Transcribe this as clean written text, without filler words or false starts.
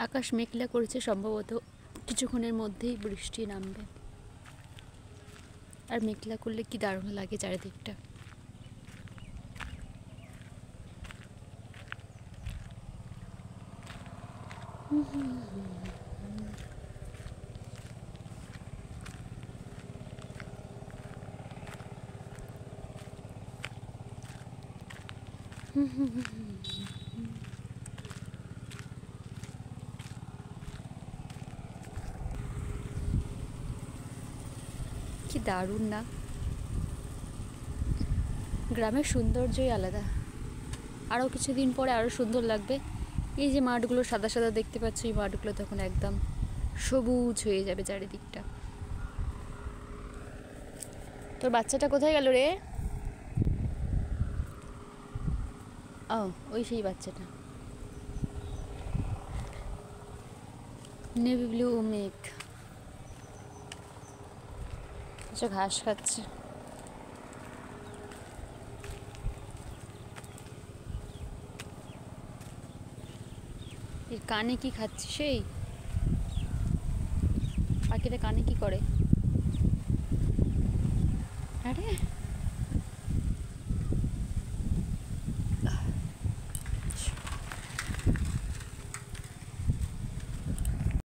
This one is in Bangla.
আকাশ মেঘলা করেছে, সম্ভবত কিছুক্ষণের মধ্যেই বৃষ্টি নামবে। আর মেঘলা করলে কি দারুণ লাগে চারিদিকটা। কি দারুণ না? গ্রামের সৌন্দর্যই আলাদা। আরও কিছুদিন পরে আরও সুন্দর লাগবে। এই যে মাঠগুলো সাদা সাদা দেখতে পাচ্ছ, এই মাঠগুলো তখন একদম সবুজ হয়ে যাবে চারিদিকটা। তোর বাচ্চাটা কোথায় গেল রে? ও, ওই সেই বাচ্চাটা। নেভি ব্লু মেঘ, আচ্ছা ঘাস খাচ্ছে। এর কানে কি খাচ্ছে? সেই পাখিটা কানে কি করে? আরে